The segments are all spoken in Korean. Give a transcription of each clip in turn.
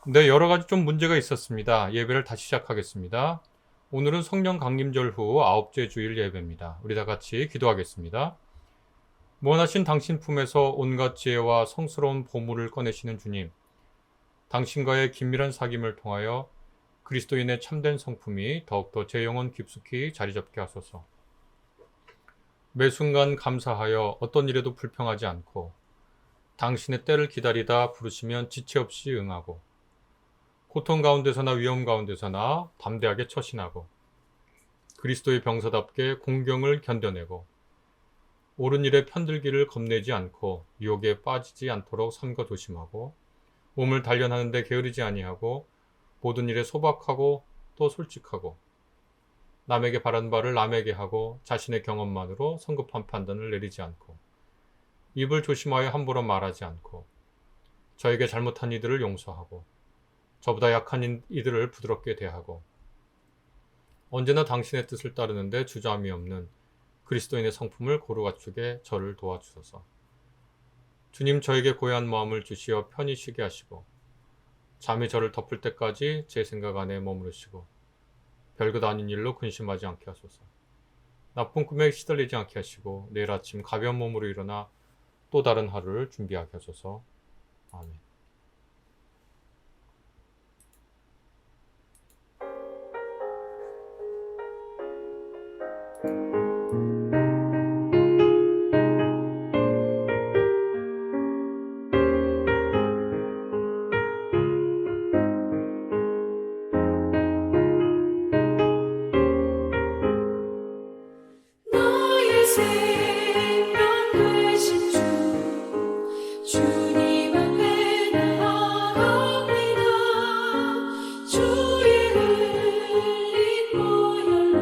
네, 여러 가지 좀 문제가 있었습니다. 예배를 다시 시작하겠습니다. 오늘은 성령 강림절 후 9째 주일 예배입니다. 우리 다 같이 기도하겠습니다. 무한하신 당신 품에서 온갖 지혜와 성스러운 보물을 꺼내시는 주님, 당신과의 긴밀한 사귐을 통하여 그리스도인의 참된 성품이 더욱더 제 영혼 깊숙이 자리 잡게 하소서. 매 순간 감사하여 어떤 일에도 불평하지 않고 당신의 때를 기다리다 부르시면 지체 없이 응하고 고통 가운데서나 위험 가운데서나 담대하게 처신하고 그리스도의 병사답게 공경을 견뎌내고 옳은 일에 편들기를 겁내지 않고 유혹에 빠지지 않도록 삼가 조심하고 몸을 단련하는 데 게으르지 아니하고 모든 일에 소박하고 또 솔직하고 남에게 바라는 바를 남에게 하고 자신의 경험만으로 성급한 판단을 내리지 않고 입을 조심하여 함부로 말하지 않고 저에게 잘못한 이들을 용서하고 저보다 약한 이들을 부드럽게 대하고 언제나 당신의 뜻을 따르는데 주저함이 없는 그리스도인의 성품을 고루 갖추게 저를 도와주소서. 주님, 저에게 고요한 마음을 주시어 편히 쉬게 하시고 잠이 저를 덮을 때까지 제 생각 안에 머무르시고 별것 아닌 일로 근심하지 않게 하소서. 나쁜 꿈에 시달리지 않게 하시고 내일 아침 가벼운 몸으로 일어나 또 다른 하루를 준비하게 하소서. 아멘. 나의 생명 되신 주님 앞에 나아갑니다. 주의 흘린 보혈로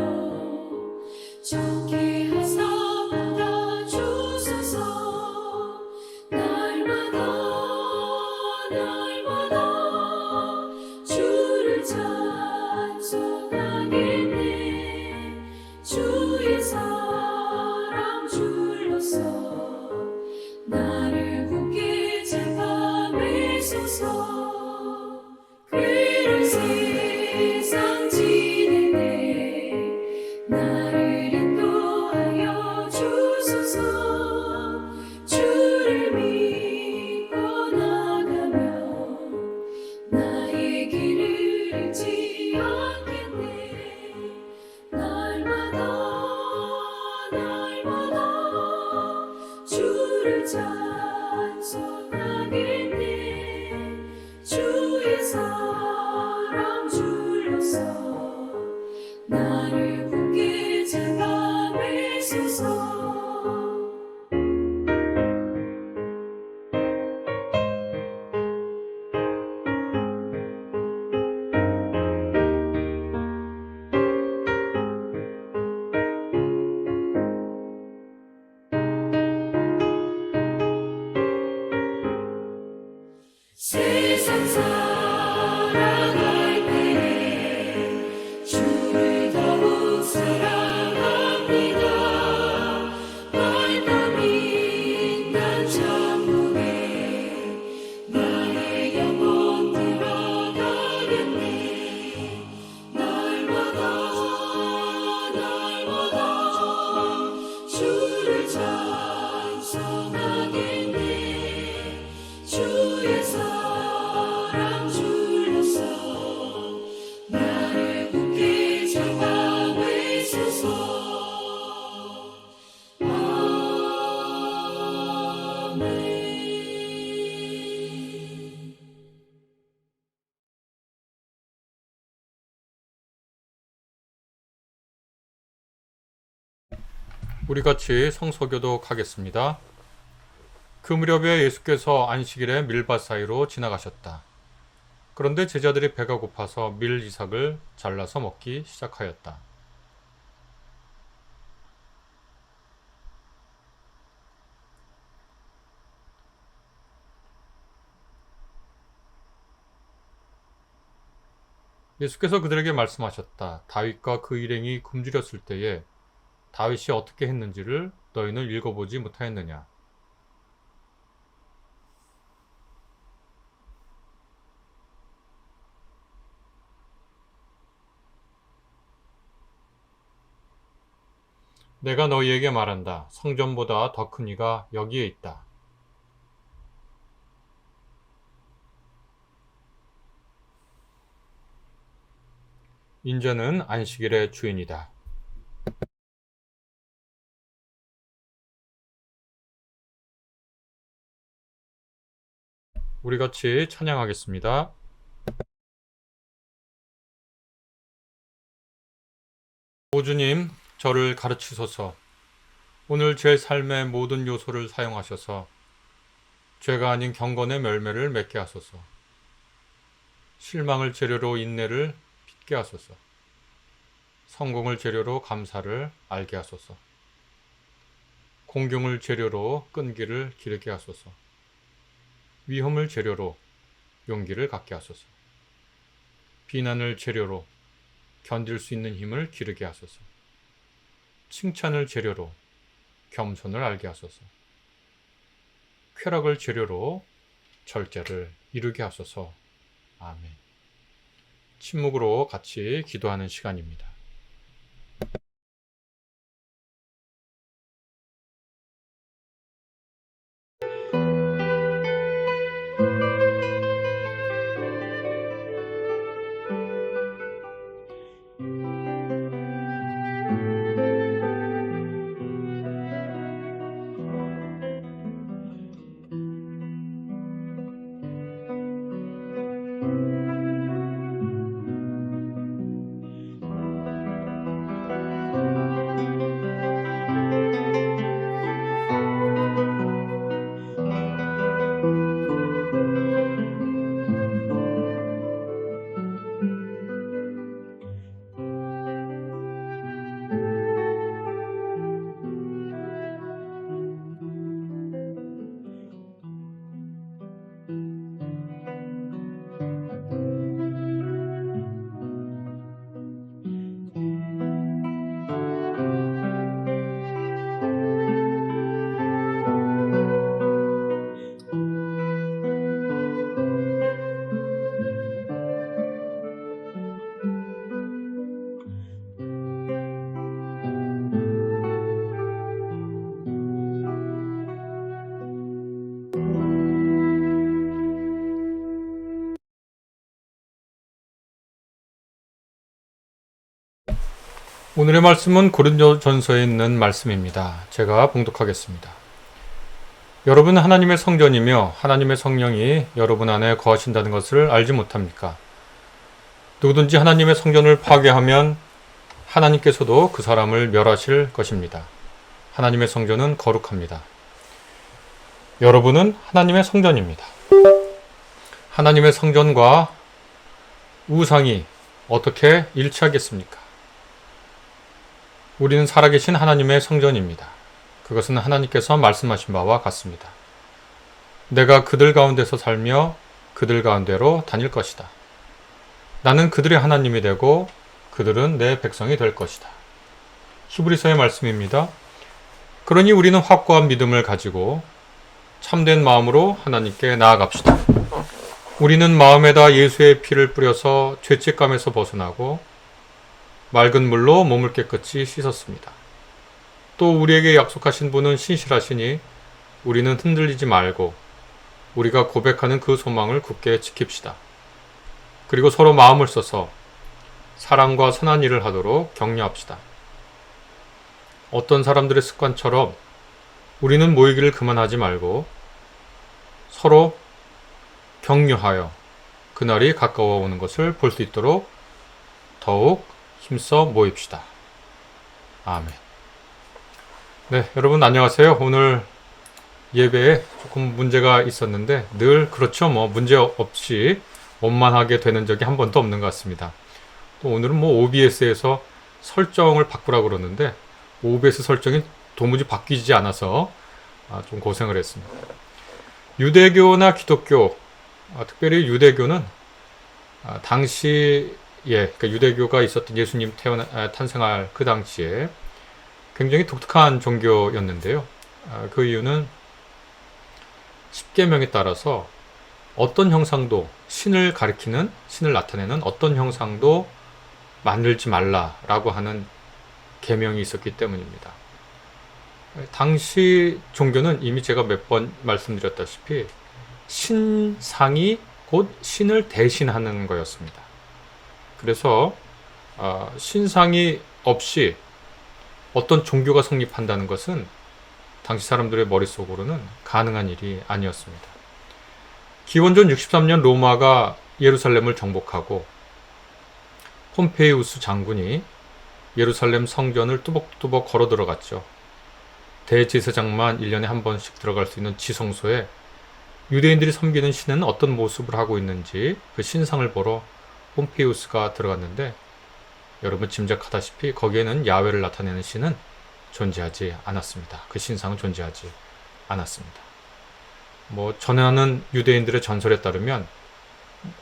우리 같이 성서교독하겠습니다. 그 무렵에 예수께서 안식일에 밀밭 사이로 지나가셨다. 그런데 제자들이 배가 고파서 밀 이삭을 잘라서 먹기 시작하였다. 예수께서 그들에게 말씀하셨다. 다윗과 그 일행이 굶주렸을 때에 다윗이 어떻게 했는지를 너희는 읽어보지 못하였느냐? 내가 너희에게 말한다. 성전보다 더 큰 이가 여기에 있다. 인자는 안식일의 주인이다. 우리 같이 찬양하겠습니다. 오 주님, 저를 가르치소서. 오늘 제 삶의 모든 요소를 사용하셔서 죄가 아닌 경건의 열매를 맺게 하소서. 실망을 재료로 인내를 빚게 하소서. 성공을 재료로 감사를 알게 하소서. 공경을 재료로 끈기를 기르게 하소서. 위험을 재료로 용기를 갖게 하소서. 비난을 재료로 견딜 수 있는 힘을 기르게 하소서. 칭찬을 재료로 겸손을 알게 하소서. 쾌락을 재료로 절제를 이루게 하소서. 아멘. 침묵으로 같이 기도하는 시간입니다. 오늘의 말씀은 고린도전서에 있는 말씀입니다. 제가 봉독하겠습니다. 여러분 하나님의 성전이며 하나님의 성령이 여러분 안에 거하신다는 것을 알지 못합니까? 누구든지 하나님의 성전을 파괴하면 하나님께서도 그 사람을 멸하실 것입니다. 하나님의 성전은 거룩합니다. 여러분은 하나님의 성전입니다. 하나님의 성전과 우상이 어떻게 일치하겠습니까? 우리는 살아계신 하나님의 성전입니다. 그것은 하나님께서 말씀하신 바와 같습니다. 내가 그들 가운데서 살며 그들 가운데로 다닐 것이다. 나는 그들의 하나님이 되고 그들은 내 백성이 될 것이다. 히브리서의 말씀입니다. 그러니 우리는 확고한 믿음을 가지고 참된 마음으로 하나님께 나아갑시다. 우리는 마음에다 예수의 피를 뿌려서 죄책감에서 벗어나고 맑은 물로 몸을 깨끗이 씻었습니다. 또 우리에게 약속하신 분은 신실하시니 우리는 흔들리지 말고 우리가 고백하는 그 소망을 굳게 지킵시다. 그리고 서로 마음을 써서 사랑과 선한 일을 하도록 격려합시다. 어떤 사람들의 습관처럼 우리는 모이기를 그만하지 말고 서로 격려하여 그날이 가까워 오는 것을 볼 수 있도록 더욱 힘써 모입시다. 아멘. 네, 여러분 안녕하세요. 오늘 예배에 조금 문제가 있었는데 늘 그렇죠. 뭐 문제 없이 원만하게 되는 적이 한 번도 없는 것 같습니다. 또 오늘은 뭐 OBS에서 설정을 바꾸라고 그러는데 OBS 설정이 도무지 바뀌지 않아서 좀 고생을 했습니다. 유대교나 기독교, 특별히 유대교는 당시에 그러니까 유대교가 있었던 예수님 탄생할 그 당시에 굉장히 독특한 종교였는데요. 그 이유는 십계명에 따라서 어떤 형상도 신을 나타내는 어떤 형상도 만들지 말라라고 하는 계명이 있었기 때문입니다. 당시 종교는 이미 제가 몇 번 말씀드렸다시피 신상이 곧 신을 대신하는 거였습니다. 그래서 신상이 없이 어떤 종교가 성립한다는 것은 당시 사람들의 머릿속으로는 가능한 일이 아니었습니다. 기원전 63년 로마가 예루살렘을 정복하고 폼페이우스 장군이 예루살렘 성전을 뚜벅뚜벅 걸어 들어갔죠. 대제사장만 1년에 한 번씩 들어갈 수 있는 지성소에 유대인들이 섬기는 신은 어떤 모습을 하고 있는지 그 신상을 보러 폼페이우스가 들어갔는데 여러분 짐작하다시피 거기에는 야훼를 나타내는 신은 존재하지 않았습니다. 그 신상은 존재하지 않았습니다. 뭐 전하는 유대인들의 전설에 따르면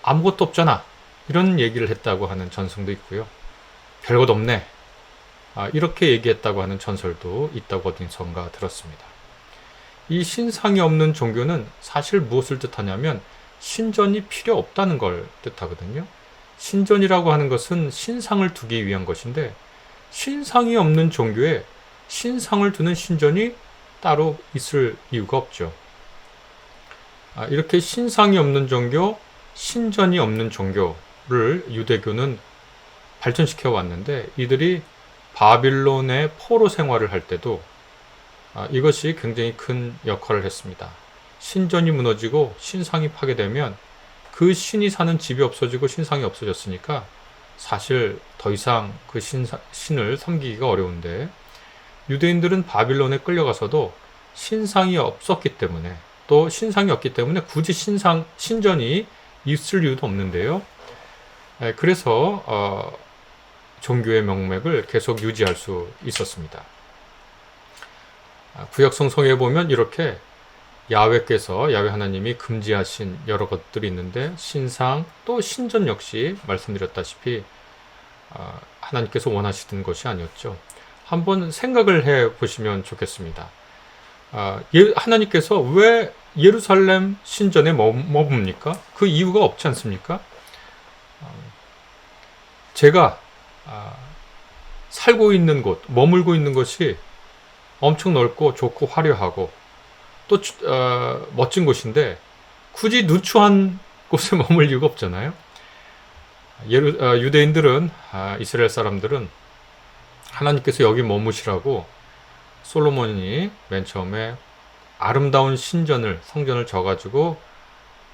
아무것도 없잖아 이런 얘기를 했다고 하는 전승도 있고요. 별것 없네 이렇게 얘기했다고 하는 전설도 있다고 어디선가 들었습니다. 이 신상이 없는 종교는 사실 무엇을 뜻하냐면 신전이 필요 없다는 걸 뜻하거든요. 신전이라고 하는 것은 신상을 두기 위한 것인데 신상이 없는 종교에 신상을 두는 신전이 따로 있을 이유가 없죠. 이렇게 신상이 없는 종교, 신전이 없는 종교를 유대교는 발전시켜 왔는데 이들이 바빌론의 포로 생활을 할 때도 이것이 굉장히 큰 역할을 했습니다. 신전이 무너지고 신상이 파괴되면 그 신이 사는 집이 없어지고 신상이 없어졌으니까 사실 더 이상 그 신을 섬기기가 어려운데 유대인들은 바빌론에 끌려가서도 신상이 없었기 때문에 또 신상이 없기 때문에 굳이 신전이 있을 이유도 없는데요. 그래서 종교의 명맥을 계속 유지할 수 있었습니다. 구약 성서에 보면 이렇게 야훼 하나님이 금지하신 여러 것들이 있는데 신상 또 신전 역시 말씀드렸다시피 하나님께서 원하시던 것이 아니었죠. 한번 생각을 해 보시면 좋겠습니다. 하나님께서 왜 예루살렘 신전에 머뭅니까? 그 이유가 없지 않습니까? 제가 살고 있는 곳, 머물고 있는 것이 엄청 넓고 좋고 화려하고 또 멋진 곳인데 굳이 누추한 곳에 머물 이유가 없잖아요. 유대인들은 이스라엘 사람들은 하나님께서 여기 머무시라고 솔로몬이 맨 처음에 아름다운 성전을 져가지고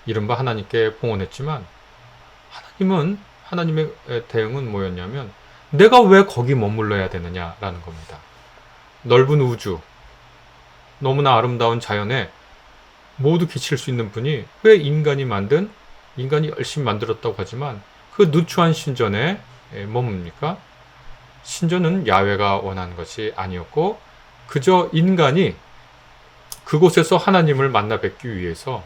이른바 하나님께 봉헌했지만 하나님의 대응은 뭐였냐면 내가 왜 거기 머물러야 되느냐라는 겁니다. 넓은 우주, 너무나 아름다운 자연에 모두 기칠 수 있는 분이 왜 인간이 열심히 만들었다고 하지만 그 누추한 신전에 머뭅니까? 신전은 야훼가 원하는 것이 아니었고 그저 인간이 그곳에서 하나님을 만나 뵙기 위해서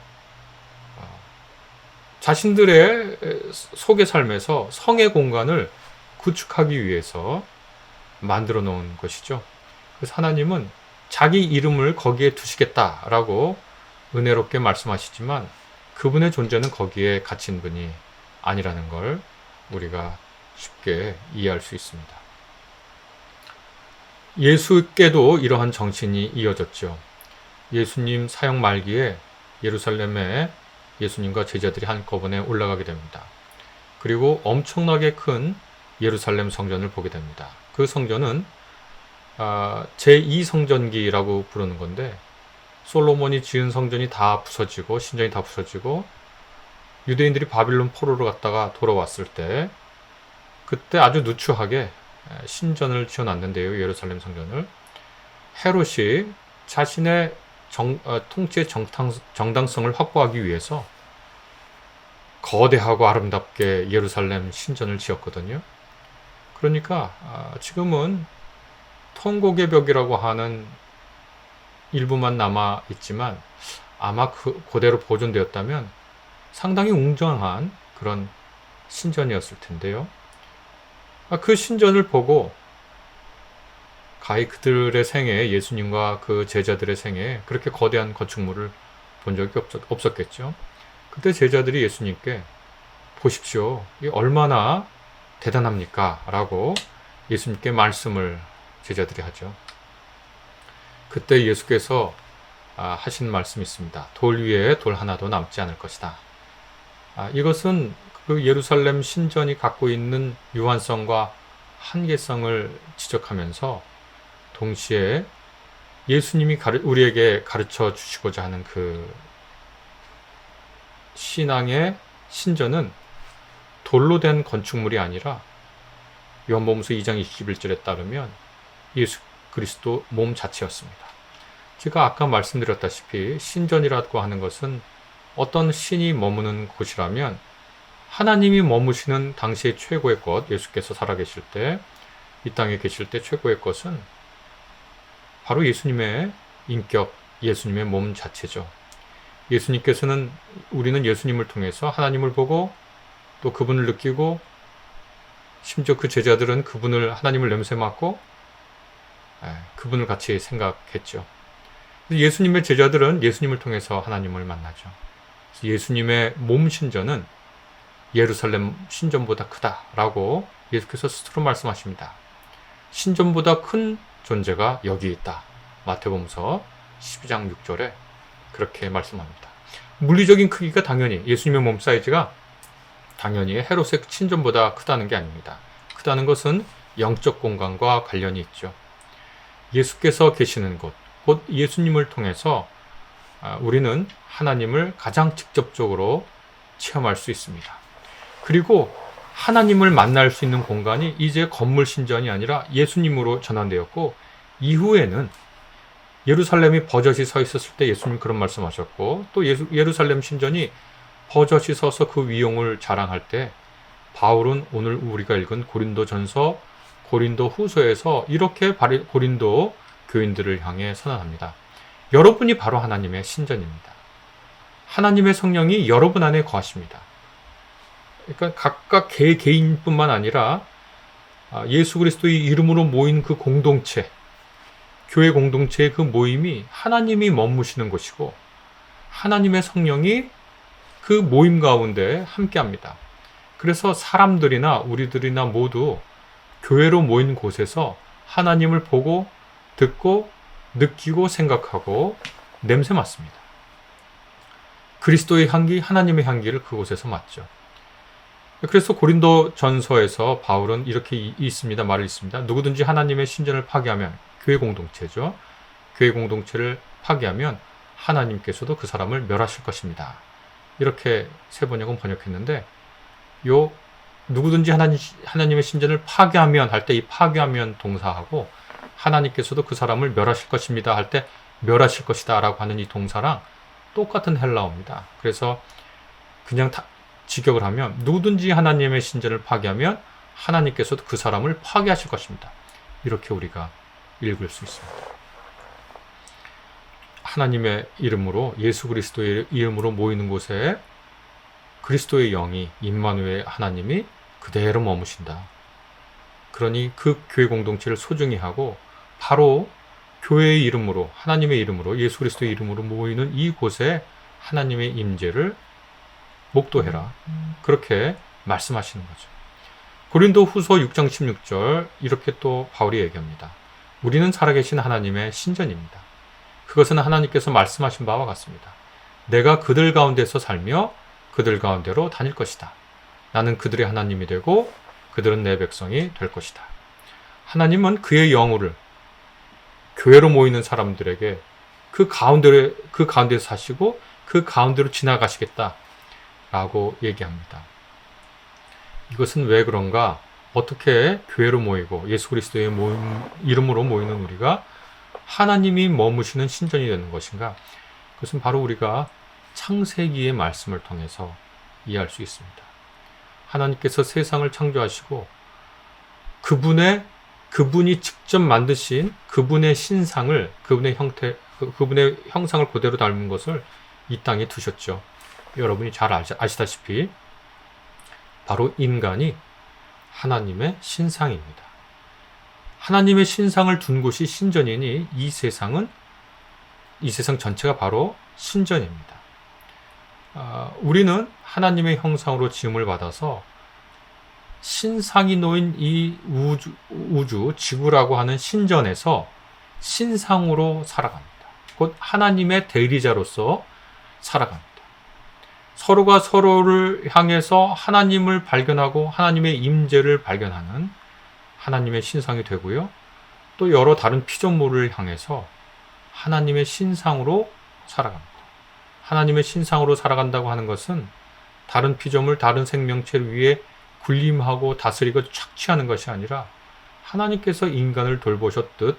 자신들의 속의 삶에서 성의 공간을 구축하기 위해서 만들어 놓은 것이죠. 그래서 하나님은 자기 이름을 거기에 두시겠다라고 은혜롭게 말씀하시지만 그분의 존재는 거기에 갇힌 분이 아니라는 걸 우리가 쉽게 이해할 수 있습니다. 예수께도 이러한 정신이 이어졌죠. 예수님 사역 말기에 예루살렘에 예수님과 제자들이 한꺼번에 올라가게 됩니다. 그리고 엄청나게 큰 예루살렘 성전을 보게 됩니다. 그 성전은 제2성전기라고 부르는 건데 솔로몬이 지은 성전이 다 부서지고 신전이 다 부서지고 유대인들이 바빌론 포로로 갔다가 돌아왔을 때 그때 아주 누추하게 신전을 지어놨는데요. 예루살렘 성전을. 헤롯이 자신의 통치의 정당성을 확보하기 위해서 거대하고 아름답게 예루살렘 신전을 지었거든요. 그러니까 지금은 통곡의 벽이라고 하는 일부만 남아 있지만 아마 그대로 보존되었다면 상당히 웅장한 그런 신전이었을 텐데요. 그 신전을 보고 가히 그들의 생애에, 예수님과 그 제자들의 생애에 그렇게 거대한 건축물을 본 적이 없었겠죠. 그때 제자들이 예수님께 보십시오, 이게 얼마나 대단합니까? 라고 예수님께 말씀을 제자들이 하죠. 그때 예수께서 하신 말씀이 있습니다. 돌 위에 돌 하나도 남지 않을 것이다. 이것은 그 예루살렘 신전이 갖고 있는 유한성과 한계성을 지적하면서 동시에 예수님이 우리에게 가르쳐 주시고자 하는 그 신앙의 신전은 돌로 된 건축물이 아니라 요한복음서 2장 21절에 따르면 예수 그리스도 몸 자체였습니다. 제가 아까 말씀드렸다시피 신전이라고 하는 것은 어떤 신이 머무는 곳이라면 하나님이 머무시는 당시의 최고의 것, 예수께서 살아계실 때, 이 땅에 계실 때 최고의 것은 바로 예수님의 인격, 예수님의 몸 자체죠. 예수님께서는, 우리는 예수님을 통해서 하나님을 보고 또 그분을 느끼고, 심지어 그 제자들은 하나님을 냄새 맡고 그분을 같이 생각했죠. 예수님의 제자들은 예수님을 통해서 하나님을 만나죠. 예수님의 몸 신전은 예루살렘 신전보다 크다라고 예수께서 스스로 말씀하십니다. 신전보다 큰 존재가 여기 있다. 마태복음서 12장 6절에 그렇게 말씀합니다. 물리적인 크기가 당연히, 예수님의 몸 사이즈가 당연히 헤롯의 신전보다 크다는 게 아닙니다. 크다는 것은 영적 공간과 관련이 있죠. 예수께서 계시는 곳, 곧 예수님을 통해서 우리는 하나님을 가장 직접적으로 체험할 수 있습니다. 그리고 하나님을 만날 수 있는 공간이 이제 건물 신전이 아니라 예수님으로 전환되었고, 이후에는 예루살렘이 버젓이 서 있었을 때 예수님 그런 말씀하셨고, 또 예루살렘 신전이 버젓이 서서 그 위용을 자랑할 때 바울은 오늘 우리가 읽은 고린도전서, 고린도후서에서 이렇게 고린도 교인들을 향해 선언합니다. 여러분이 바로 하나님의 신전입니다. 하나님의 성령이 여러분 안에 거하십니다. 그러니까 각각 개인뿐만 아니라 예수 그리스도의 이름으로 모인 그 공동체, 교회 공동체의 그 모임이 하나님이 머무시는 곳이고, 하나님의 성령이 그 모임 가운데 함께합니다. 그래서 사람들이나 우리들이나 모두 교회로 모인 곳에서 하나님을 보고 듣고 느끼고 생각하고 냄새 맡습니다. 그리스도의 향기, 하나님의 향기를 그곳에서 맡죠. 그래서 고린도 전서에서 바울은 이렇게 말을 있습니다. 누구든지 하나님의 신전을 파괴하면, 교회 공동체죠. 교회 공동체를 파괴하면 하나님께서도 그 사람을 멸하실 것입니다. 이렇게 세번역은 번역했는데, 누구든지 하나님의 신전을 파괴하면 할 때 이 파괴하면 동사하고, 하나님께서도 그 사람을 멸하실 것입니다 할 때 멸하실 것이다 라고 하는 이 동사랑 똑같은 헬라어입니다. 그래서 그냥 직역을 하면 누구든지 하나님의 신전을 파괴하면 하나님께서도 그 사람을 파괴하실 것입니다. 이렇게 우리가 읽을 수 있습니다. 하나님의 이름으로, 예수 그리스도의 이름으로 모이는 곳에 그리스도의 영이, 임마누엘 하나님이 그대로 머무신다. 그러니 그 교회 공동체를 소중히 하고 바로 교회의 이름으로, 하나님의 이름으로, 예수 그리스도의 이름으로 모이는 이곳에 하나님의 임재를 목도해라. 그렇게 말씀하시는 거죠. 고린도 후서 6장 16절 이렇게 또 바울이 얘기합니다. 우리는 살아계신 하나님의 신전입니다. 그것은 하나님께서 말씀하신 바와 같습니다. 내가 그들 가운데서 살며 그들 가운데로 다닐 것이다. 나는 그들의 하나님이 되고 그들은 내 백성이 될 것이다. 하나님은 그의 영으로 교회로 모이는 사람들에게 그 가운데서 사시고 그 가운데로 지나가시겠다 라고 얘기합니다. 이것은 왜 그런가? 어떻게 교회로 모이고 예수 그리스도의 이름으로 모이는 우리가 하나님이 머무시는 신전이 되는 것인가? 그것은 바로 우리가 창세기의 말씀을 통해서 이해할 수 있습니다. 하나님께서 세상을 창조하시고 그분이 직접 만드신 그분의 신상을, 그분의 형상을 그대로 닮은 것을 이 땅에 두셨죠. 여러분이 잘 아시다시피 바로 인간이 하나님의 신상입니다. 하나님의 신상을 둔 곳이 신전이니 이 세상 전체가 바로 신전입니다. 우리는 하나님의 형상으로 지음을 받아서 신상이 놓인 이 우주, 지구라고 하는 신전에서 신상으로 살아갑니다. 곧 하나님의 대리자로서 살아갑니다. 서로가 서로를 향해서 하나님을 발견하고 하나님의 임재를 발견하는 하나님의 신상이 되고요. 또 여러 다른 피조물을 향해서 하나님의 신상으로 살아갑니다. 하나님의 신상으로 살아간다고 하는 것은 다른 피조물, 다른 생명체를 위해 군림하고 다스리고 착취하는 것이 아니라 하나님께서 인간을 돌보셨듯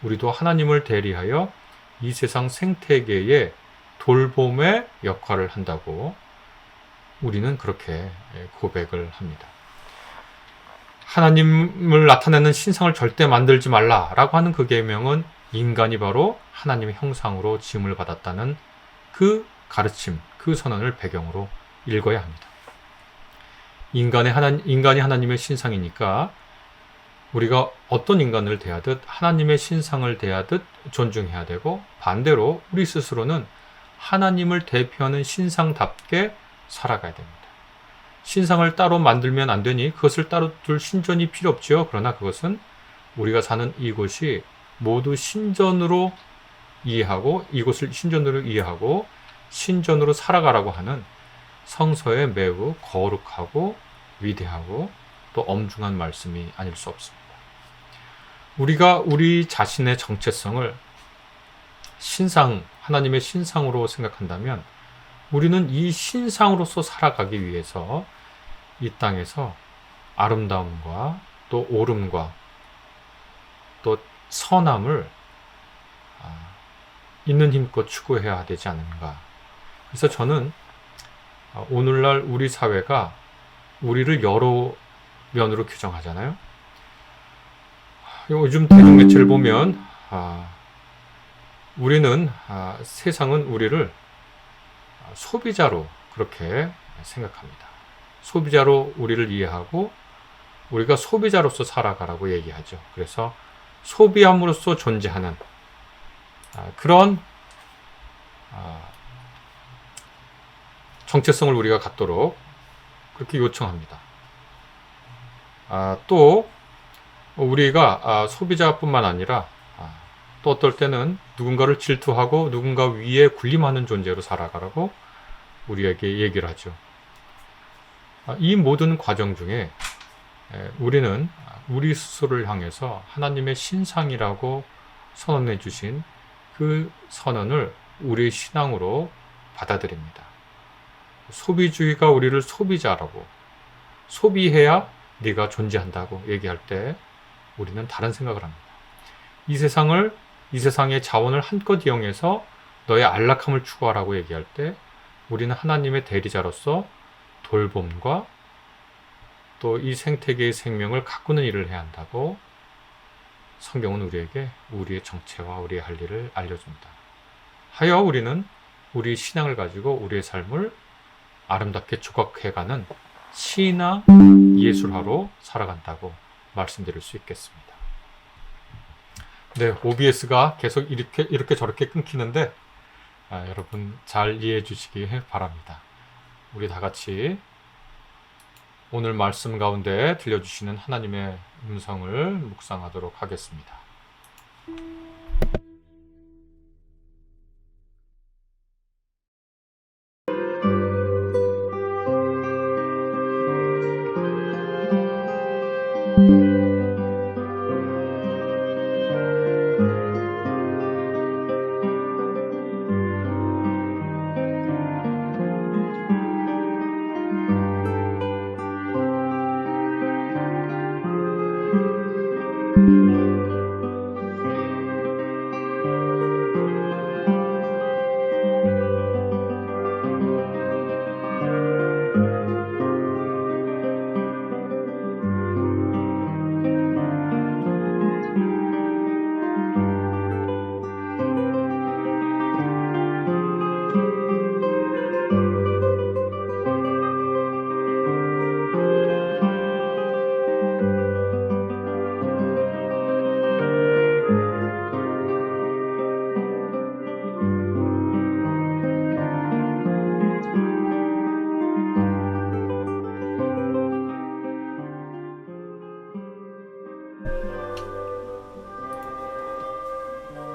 우리도 하나님을 대리하여 이 세상 생태계의 돌봄의 역할을 한다고 우리는 그렇게 고백을 합니다. 하나님을 나타내는 신상을 절대 만들지 말라라고 하는 그 계명은 인간이 바로 하나님의 형상으로 지음을 받았다는 그 가르침, 그 선언을 배경으로 읽어야 합니다. 인간이 하나님의 신상이니까 우리가 어떤 인간을 대하듯 하나님의 신상을 대하듯 존중해야 되고, 반대로 우리 스스로는 하나님을 대표하는 신상답게 살아가야 됩니다. 신상을 따로 만들면 안 되니 그것을 따로 둘 신전이 필요 없지요. 그러나 그것은 우리가 사는 이곳이 모두 신전으로 이해하고, 이곳을 신전으로 이해하고 신전으로 살아가라고 하는 성서의 매우 거룩하고 위대하고 또 엄중한 말씀이 아닐 수 없습니다. 우리가 우리 자신의 정체성을 하나님의 신상으로 생각한다면 우리는 이 신상으로서 살아가기 위해서 이 땅에서 아름다움과 또 옳음과 또 선함을 있는 힘껏 추구해야 되지 않는가. 그래서 저는 오늘날 우리 사회가 우리를 여러 면으로 규정하잖아요. 요즘 대중매체를 보면 세상은 우리를 소비자로 그렇게 생각합니다. 소비자로 우리를 이해하고 우리가 소비자로서 살아가라고 얘기하죠. 그래서 소비함으로써 존재하는 그런 정체성을 우리가 갖도록 그렇게 요청합니다. 또 우리가 소비자뿐만 아니라 또 어떨 때는 누군가를 질투하고 누군가 위에 군림하는 존재로 살아가라고 우리에게 얘기를 하죠. 이 모든 과정 중에 우리는 우리 스스로를 향해서 하나님의 신상이라고 선언해 주신 그 선언을 우리의 신앙으로 받아들입니다. 소비주의가 우리를 소비자라고, 소비해야 네가 존재한다고 얘기할 때 우리는 다른 생각을 합니다. 이 세상의 자원을 한껏 이용해서 너의 안락함을 추구하라고 얘기할 때 우리는 하나님의 대리자로서 돌봄과 또 이 생태계의 생명을 가꾸는 일을 해야 한다고 성경은 우리에게 우리의 정체와 우리의 할 일을 알려줍니다. 하여 우리는 우리 신앙을 가지고 우리의 삶을 아름답게 조각해가는 신앙 예술화로 살아간다고 말씀드릴 수 있겠습니다. 네, OBS가 계속 이렇게 저렇게 끊기는데 여러분 잘 이해해 주시기 바랍니다. 우리 다 같이 오늘 말씀 가운데 들려주시는 하나님의 음성을 묵상하도록 하겠습니다.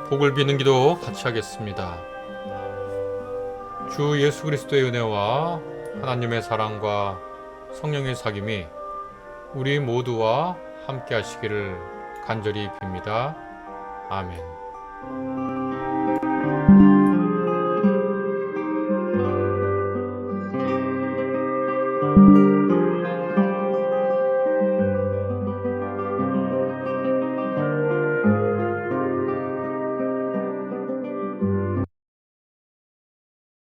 복을 비는 기도 같이 하겠습니다. 주 예수 그리스도의 은혜와 하나님의 사랑과 성령의 사귐이 우리 모두와 함께 하시기를 간절히 빕니다. 아멘.